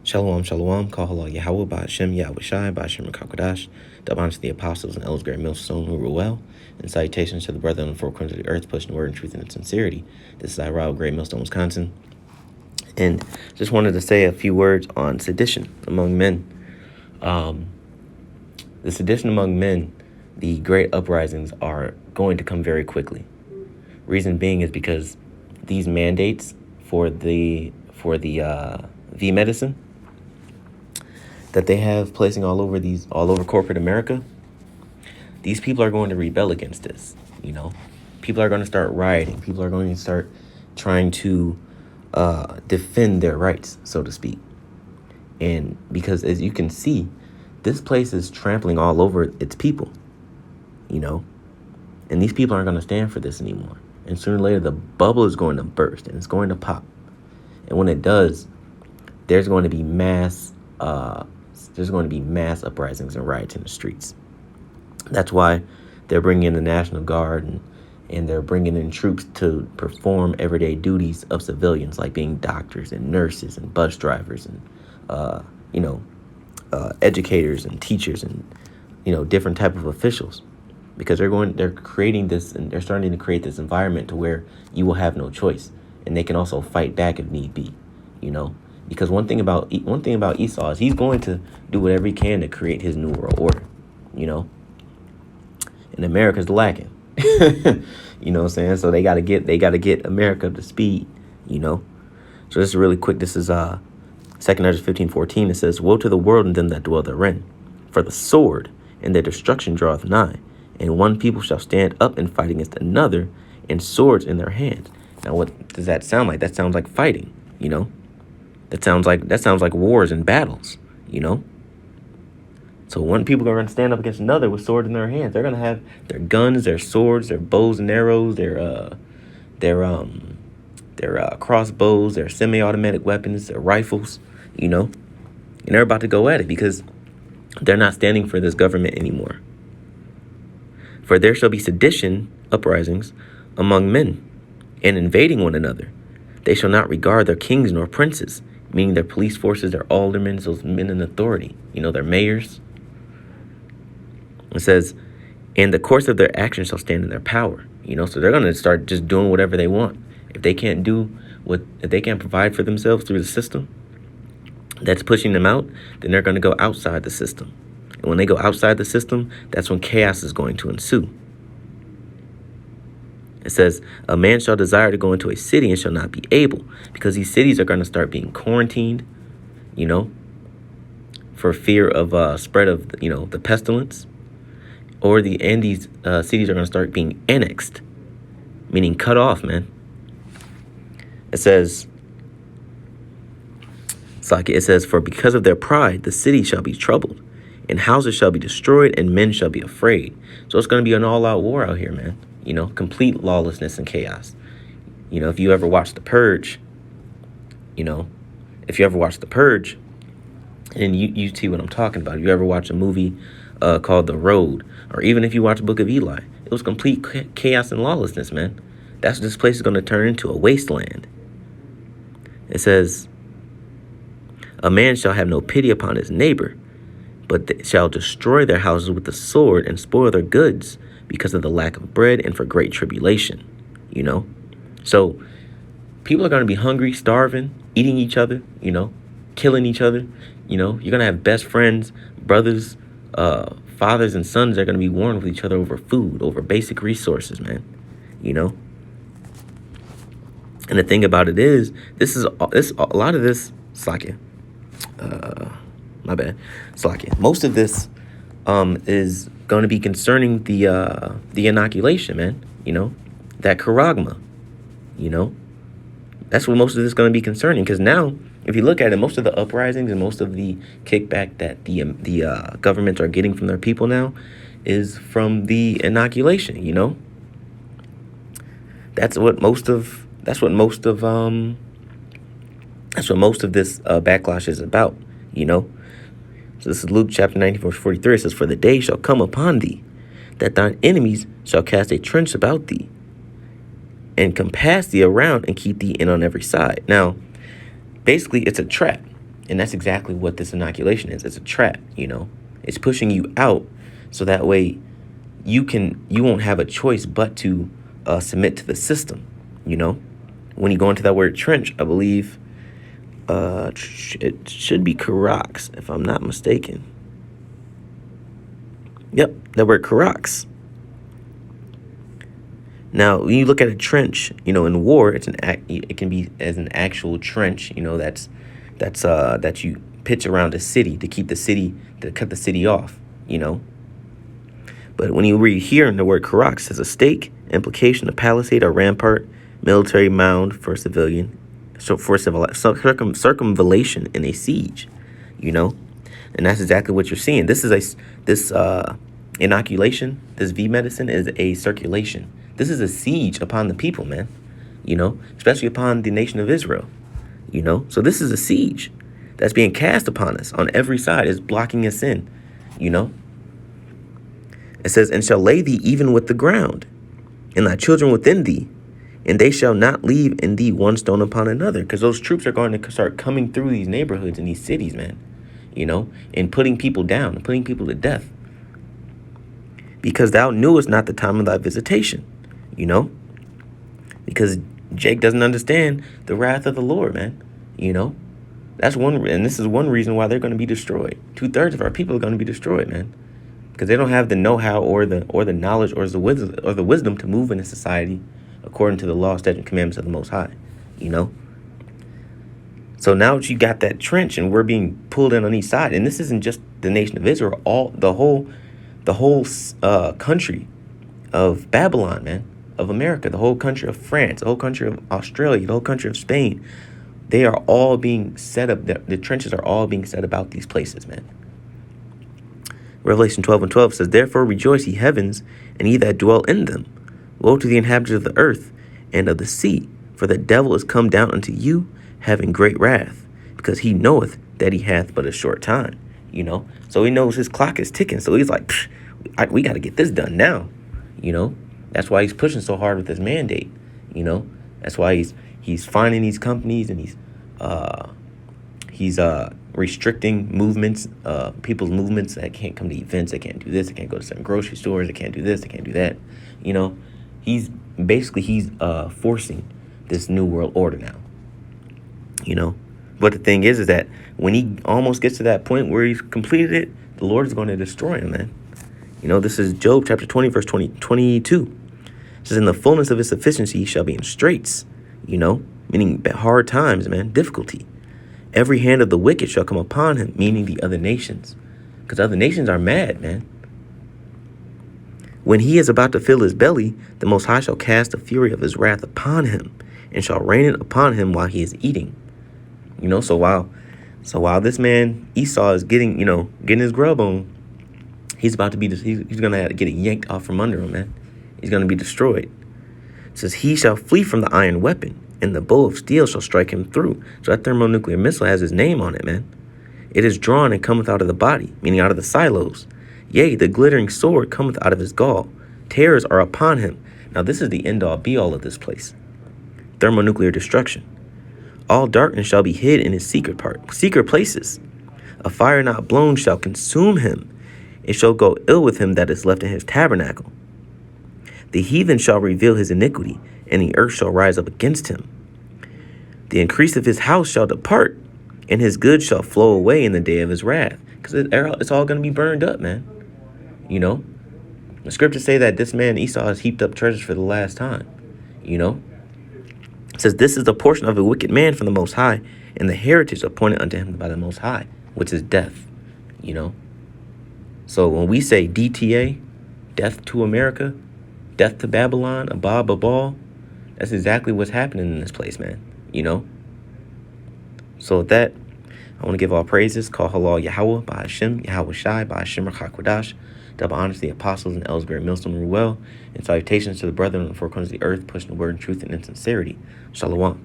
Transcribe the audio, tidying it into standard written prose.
Shalom, shalom, Kahala Yahweh, Ba'ashem, Yahweh Shai, Ba'ashem, Kakodash, the honor to the apostles and elders, great millstone who rule well, and salutations to the brethren on the four corners of the earth, pushing the word in truth and in sincerity. This is Rob, Great Millstone, Wisconsin, and just wanted to say a few words on sedition among men. The sedition among men, the great uprisings are going to come very quickly. Reason being is because these mandates for the V medicine that they have placing all over corporate America, these people are going to rebel against this. People are going to start rioting. People are going to start trying to defend their rights, so to speak. And because, as you can see, this place is trampling all over its people, and these people aren't going to stand for this anymore. And sooner or later, the bubble is going to burst and it's going to pop. And when it does, there's going to be mass uprisings and riots in the streets. That's why they're bringing in the National Guard and they're bringing in troops to perform everyday duties of civilians, like being doctors and nurses and bus drivers and educators and teachers and different type of officials, because they're creating this, and they're starting to create this environment to where you will have no choice, and they can also fight back if need be. Because one thing about Esau is he's going to do whatever he can to create his new world order, and America's lacking. You know what I'm saying? So they gotta get America up to speed, So this is really quick. This is 2 Ezra 15:14. It says, "Woe to the world and them that dwell therein, for the sword and their destruction draweth nigh, and one people shall stand up and fight against another, and swords in their hands." Now, what does that sound like? That sounds like fighting, That sounds like wars and battles, So one people are going to stand up against another with swords in their hands. They're going to have their guns, their swords, their bows and arrows, their crossbows, their semi-automatic weapons, their rifles, and they're about to go at it because they're not standing for this government anymore. For there shall be sedition, uprisings, among men, and invading one another. They shall not regard their kings nor princes, meaning their police forces, their aldermen, those men in authority, their mayors. It says, "And the course of their action shall stand in their power." So they're going to start just doing whatever they want. If they can't provide for themselves through the system that's pushing them out, then they're going to go outside the system. And when they go outside the system, that's when chaos is going to ensue. It says, "A man shall desire to go into a city and shall not be able," because these cities are going to start being quarantined, for fear of spread of, the pestilence. These cities are going to start being annexed, meaning cut off, man. It says, "For because of their pride, the city shall be troubled, and houses shall be destroyed, and men shall be afraid." So it's going to be an all-out war out here, man. Complete lawlessness and chaos. If you ever watch The Purge, and you see what I'm talking about. If you ever watch a movie called The Road, or even if you watch Book of Eli, it was complete chaos and lawlessness, man. That's what this place is going to turn into, a wasteland. It says, "A man shall have no pity upon his neighbor, but they shall destroy their houses with the sword and spoil their goods because of the lack of bread and for great tribulation." So people are going to be hungry, starving, eating each other, killing each other. You're going to have best friends, brothers, fathers and sons are going to be warring with each other over food, over basic resources, man. And the thing about it is, a lot of this, Slakia. My bad, Slakia. Most of this is going to be concerning the inoculation, man. That charagma. That's what most of this is going to be concerning. Because now, if you look at it, most of the uprisings and most of the kickback that the governments are getting from their people now is from the inoculation. That's what most of this backlash is about. So this is Luke chapter 19, verse 43. It says, "For the day shall come upon thee, that thine enemies shall cast a trench about thee, and compass thee around, and keep thee in on every side." Now, basically, it's a trap. And that's exactly what this inoculation is. It's a trap, you know. It's pushing you out so that way you won't have a choice but to submit to the system, you know. When you go into that word trench, I believe it should be Karax, if I'm not mistaken. Yep, that word Karax. Now, when you look at a trench, you know, in war, it can be as an actual trench, you know, that you pitch around a city to cut the city off, you know. But when you read here in the word Karax, it says a stake, implication, a palisade or rampart, military mound for civilian, circumvallation in a siege, you know. And that's exactly what you're seeing. This inoculation, this V medicine is a circulation. This is a siege upon the people, man, you know, especially upon the nation of Israel, you know. So this is a siege that's being cast upon us on every side. It's blocking us in, you know. It says, and shall lay thee even with the ground, and thy children within thee, and they shall not leave in thee one stone upon another. Because those troops are going to start coming through these neighborhoods and these cities, man, you know, and putting people down and putting people to death. Because thou knewest not the time of thy visitation, you know, because Jake doesn't understand the wrath of the Lord, man, you know. That's one, and this is one reason why they're going to be destroyed. 2/3 of our people are going to be destroyed, man, because they don't have the know-how or the knowledge or the wisdom to move in a society according to the law, statute, and commandments of the Most High, you know. So now that you got that trench and we're being pulled in on each side, and this isn't just the nation of Israel, the whole country of Babylon, man, of America, the whole country of France, the whole country of Australia, the whole country of Spain, they are all being set up. The trenches are all being set about these places, man. Revelation 12:12 says, therefore rejoice, ye heavens, and ye that dwell in them. Woe to the inhabitants of the earth and of the sea, for the devil is come down unto you, having great wrath, because he knoweth that he hath but a short time, you know. So he knows his clock is ticking. So he's like, we got to get this done now, you know. That's why he's pushing so hard with this mandate, you know. That's why he's finding these companies, and he's restricting movements, people's movements. That can't come to events, they can't do this, they can't go to certain grocery stores, they can't do this, they can't do that, you know. He's forcing this new world order now, you know. But the thing is that when he almost gets to that point where he's completed it, the Lord is going to destroy him, man. You know, this is Job chapter 20, verse 22. It says, in the fullness of his sufficiency he shall be in straits, you know, meaning hard times, man, difficulty. Every hand of the wicked shall come upon him, meaning the other nations, because other nations are mad, man. When he is about to fill his belly, the Most High shall cast the fury of his wrath upon him, and shall rain it upon him while he is eating. You know, so while this man Esau is getting his grub on, he's about to be, he's going to have to get it yanked off from under him, man. He's going to be destroyed. It says, he shall flee from the iron weapon, and the bow of steel shall strike him through. So that thermonuclear missile has his name on it, man. It is drawn and cometh out of the body, meaning out of the silos. Yea, the glittering sword cometh out of his gall. Terrors are upon him. Now this is the end-all, be-all of this place. Thermonuclear destruction. All darkness shall be hid in his secret places. A fire not blown shall consume him. It shall go ill with him that is left in his tabernacle. The heathen shall reveal his iniquity, and the earth shall rise up against him. The increase of his house shall depart, and his goods shall flow away in the day of his wrath. Because it's all going to be burned up, man. You know, the scriptures say that this man Esau has heaped up treasures for the last time. You know, it says, this is the portion of a wicked man from the Most High, and the heritage appointed unto him by the Most High, which is death. You know, so when we say DTA, death to America, death to Babylon, Abba Babal, that's exactly what's happening in this place, man. You know, so with that, I want to give all praises, call halal Yahweh, by Hashem, Yahweh Shai, by Hashem HaKodash, double honors to the apostles and elders, Great Millstone Ruel, and salutations to the brethren in the four corners of the earth, pushing the word in truth and in sincerity. Shalom.